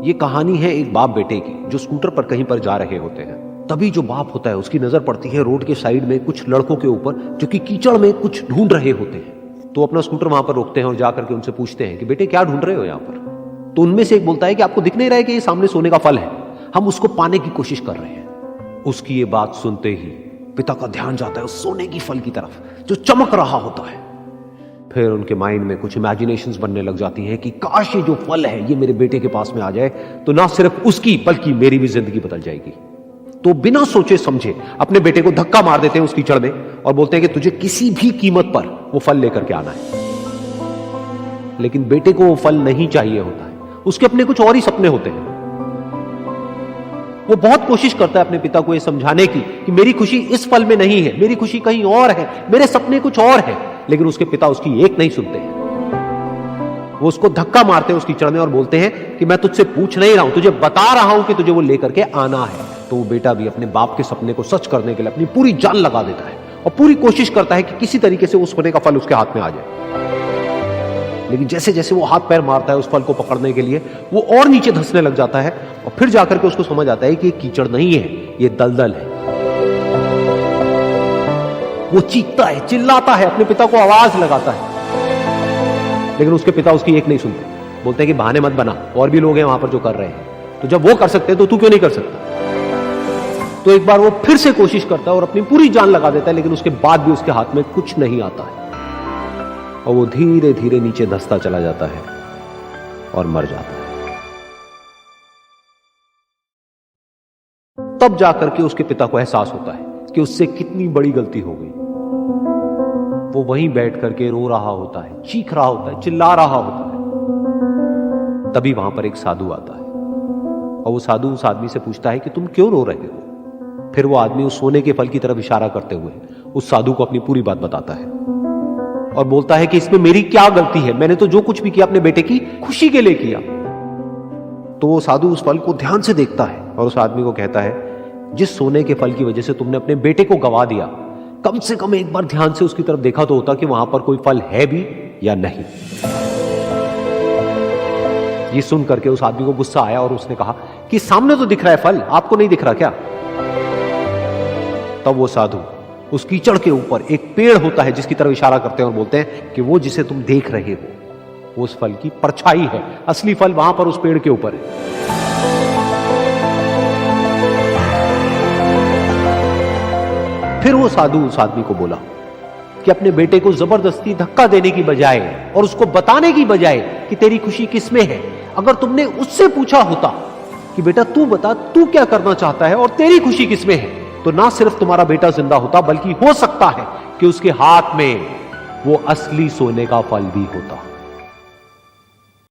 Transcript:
ये कहानी है एक बाप बेटे की जो स्कूटर पर कहीं पर जा रहे होते हैं। तभी जो बाप होता है उसकी नजर पड़ती है रोड के साइड में कुछ लड़कों के ऊपर जो कि कीचड़ में कुछ ढूंढ रहे होते हैं। तो अपना स्कूटर वहां पर रोकते हैं और जाकर के उनसे पूछते हैं कि बेटे क्या ढूंढ रहे हो यहाँ पर। तो उनमें से एक बोलता है कि आपको दिख नहीं रहा है कि ये सामने सोने का फल है, हम उसको पाने की कोशिश कर रहे हैं। उसकी ये बात सुनते ही पिता का ध्यान जाता है उस सोने की फल की तरफ जो चमक रहा होता है। फिर उनके माइंड में कुछ इमेजिनेशंस बनने लग जाती हैं कि काश ये जो फल है ये मेरे बेटे के पास में आ जाए तो ना सिर्फ उसकी बल्कि मेरी भी जिंदगी बदल जाएगी। तो बिना सोचे समझे अपने बेटे को धक्का मार देते हैं उस कीचड़ में और बोलते हैं कि तुझे किसी भी कीमत पर वो फल लेकर के आना है। लेकिन बेटे को वो फल नहीं चाहिए होता है, उसके अपने कुछ और ही सपने होते हैं। वो बहुत कोशिश करता है अपने पिता को ये समझाने की कि मेरी खुशी इस फल में नहीं है, मेरी खुशी कहीं और है, मेरे सपने कुछ और है। लेकिन उसके पिता उसकी एक नहीं सुनते हैं। वो उसको धक्का मारते हैं उस कीचड़ में और बोलते हैं कि मैं तुझसे पूछ नहीं रहा हूं, तुझे बता रहा हूं कि तुझे वो लेकर के आना है। तो वो बेटा भी अपने बाप के सपने को सच करने के लिए अपनी पूरी जान लगा देता है और पूरी कोशिश करता है कि किसी तरीके से उस सोने का फल उसके हाथ में आ जाए। लेकिन जैसे जैसे वो हाथ पैर मारता है उस फल को पकड़ने के लिए वो और नीचे धंसने लग जाता है और फिर जाकर के उसको समझ आता है कि ये कीचड़ नहीं है, ये दलदल है। वो चीखता है, चिल्लाता है, अपने पिता को आवाज लगाता है, लेकिन उसके पिता उसकी एक नहीं सुनते। बोलते हैं कि बहाने मत बना, और भी लोग हैं वहां पर जो कर रहे हैं, तो जब वो कर सकते हैं तो तू क्यों नहीं कर सकता। तो एक बार वो फिर से कोशिश करता है और अपनी पूरी जान लगा देता है, लेकिन उसके बाद भी उसके हाथ में कुछ नहीं आता है और वो धीरे धीरे नीचे धंसता चला जाता है और मर जाता है। तब जाकर के उसके पिता को एहसास होता है कि उससे कितनी बड़ी गलती हो गई। वो वहीं बैठ करके रो रहा होता है, चीख रहा होता है, चिल्ला रहा होता है। तभी वहां पर एक साधु आता है और वो साधु उस आदमी से पूछता है कि तुम क्यों रो रहे हो। फिर वो आदमी उस सोने के फल की तरफ इशारा करते हुए उस साधु को अपनी पूरी बात बताता है और बोलता है कि इसमें मेरी क्या गलती है, मैंने तो जो कुछ भी किया अपने बेटे की खुशी के लिए किया। तो वो साधु उस फल को ध्यान से देखता है और उस आदमी को कहता है जिस सोने के फल की वजह से तुमने अपने बेटे को गवा दिया, कम से कम एक बार ध्यान से उसकी तरफ देखा तो होता कि वहां पर कोई फल है भी या नहीं। ये सुन करके उस आदमी को गुस्सा आया और उसने कहा कि सामने तो दिख रहा है फल, आपको नहीं दिख रहा क्या। तब वो साधु उस कीचड़ के ऊपर एक पेड़ होता है जिसकी तरफ इशारा करते हैं और बोलते हैं कि वो जिसे तुम देख रहे हो वो उस फल की परछाई है, असली फल वहां पर उस पेड़ के ऊपर है। फिर वो साधु उस आदमी को बोला कि अपने बेटे को जबरदस्ती धक्का देने की बजाय और उसको बताने की बजाय कि तेरी खुशी किसमें है, अगर तुमने उससे पूछा होता कि बेटा तू बता तू क्या करना चाहता है और तेरी खुशी किसमें है, तो ना सिर्फ तुम्हारा बेटा जिंदा होता बल्कि हो सकता है कि उसके हाथ में वो असली सोने का फल भी होता।